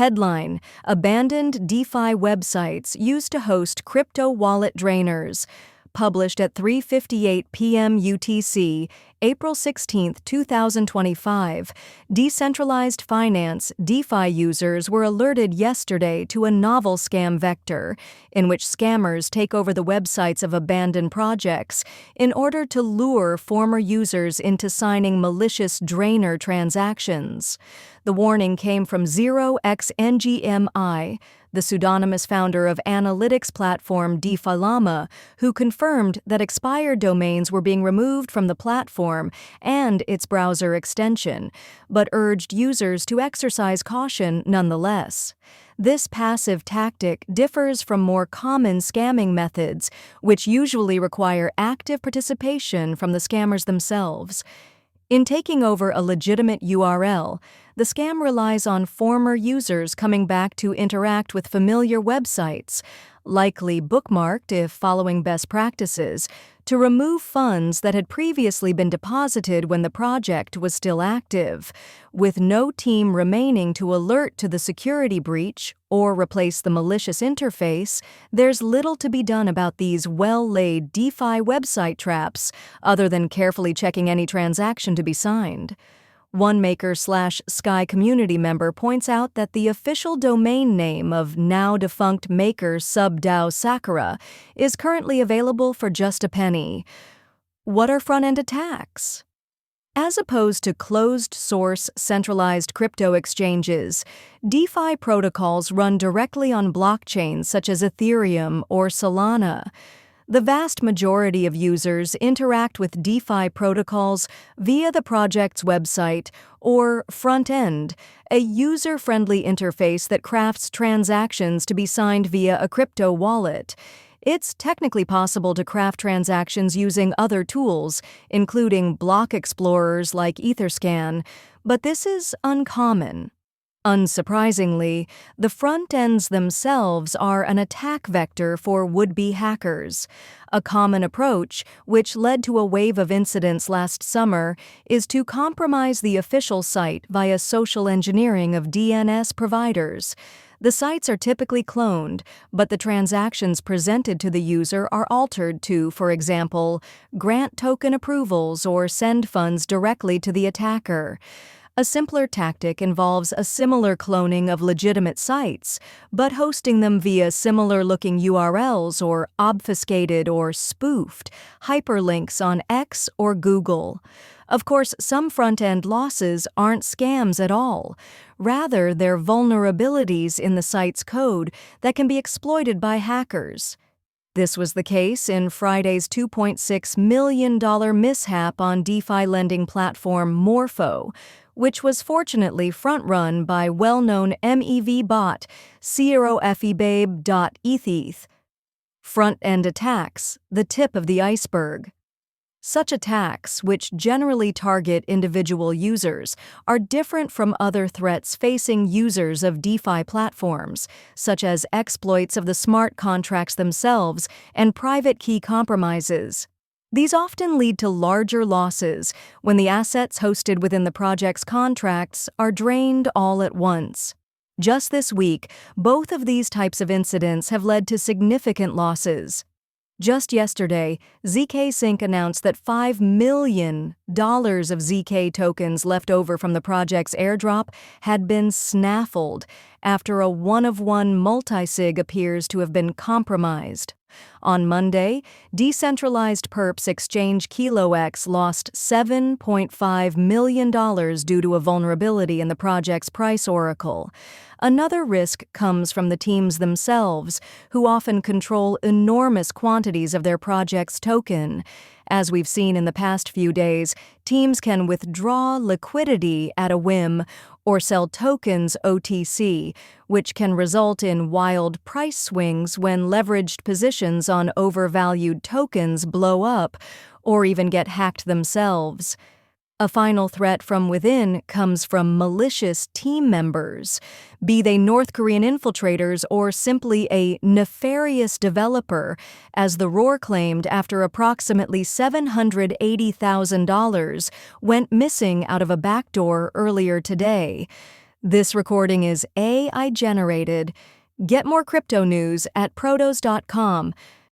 Headline: Abandoned DeFi websites used to host crypto wallet drainers. Published at 3:58 p.m. UTC, April 16, 2025, decentralized finance DeFi users were alerted yesterday to a novel scam vector in which scammers take over the websites of abandoned projects in order to lure former users into signing malicious drainer transactions. The warning came from 0xNGMI, the pseudonymous founder of analytics platform DeFi Llama, who confirmed that expired domains were being removed from the platform and its browser extension, but urged users to exercise caution nonetheless. This passive tactic differs from more common scamming methods, which usually require active participation from the scammers themselves. In taking over a legitimate URL, the scam relies on former users coming back to interact with familiar websites, likely bookmarked if following best practices, to remove funds that had previously been deposited when the project was still active, with no team remaining to alert to the security breach or replace the malicious interface. There's little to be done about these well-laid DeFi website traps other than carefully checking any transaction to be signed. One Maker/Sky community member points out that the official domain name of now-defunct Maker sub-DAO Sakura is currently available for just a penny. What are front-end attacks? As opposed to closed-source centralized crypto exchanges, DeFi protocols run directly on blockchains such as Ethereum or Solana. The vast majority of users interact with DeFi protocols via the project's website or front-end, a user-friendly interface that crafts transactions to be signed via a crypto wallet. It's technically possible to craft transactions using other tools, including block explorers like Etherscan, but this is uncommon. Unsurprisingly, the front ends themselves are an attack vector for would-be hackers. A common approach, which led to a wave of incidents last summer, is to compromise the official site via social engineering of DNS providers. The sites are typically cloned, but the transactions presented to the user are altered to, for example, grant token approvals or send funds directly to the attacker. A simpler tactic involves a similar cloning of legitimate sites, but hosting them via similar-looking URLs or obfuscated or spoofed hyperlinks on X or Google. Of course, some front-end losses aren't scams at all. Rather, they're vulnerabilities in the site's code that can be exploited by hackers. This was the case in Friday's $2.6 million mishap on DeFi lending platform Morpho, which was fortunately front-run by well-known MEV bot ZeroFebabe.eth. Front-end attacks, the tip of the iceberg. Such attacks, which generally target individual users, are different from other threats facing users of DeFi platforms, such as exploits of the smart contracts themselves and private key compromises. These often lead to larger losses when the assets hosted within the project's contracts are drained all at once. Just this week, both of these types of incidents have led to significant losses. Just yesterday, ZK Sync announced that $5 million of ZK tokens left over from the project's airdrop had been snaffled after a one-of-one multisig appears to have been compromised. On Monday, decentralized perps exchange KiloX lost $7.5 million due to a vulnerability in the project's price oracle. Another risk comes from the teams themselves, who often control enormous quantities of their project's token. As we've seen in the past few days, teams can withdraw liquidity at a whim or sell tokens OTC, which can result in wild price swings when leveraged positions on overvalued tokens blow up or even get hacked themselves. A final threat from within comes from malicious team members, be they North Korean infiltrators or simply a nefarious developer, as the Roar claimed after approximately $780,000 went missing out of a backdoor earlier today. This recording is AI generated. Get more crypto news at protos.com.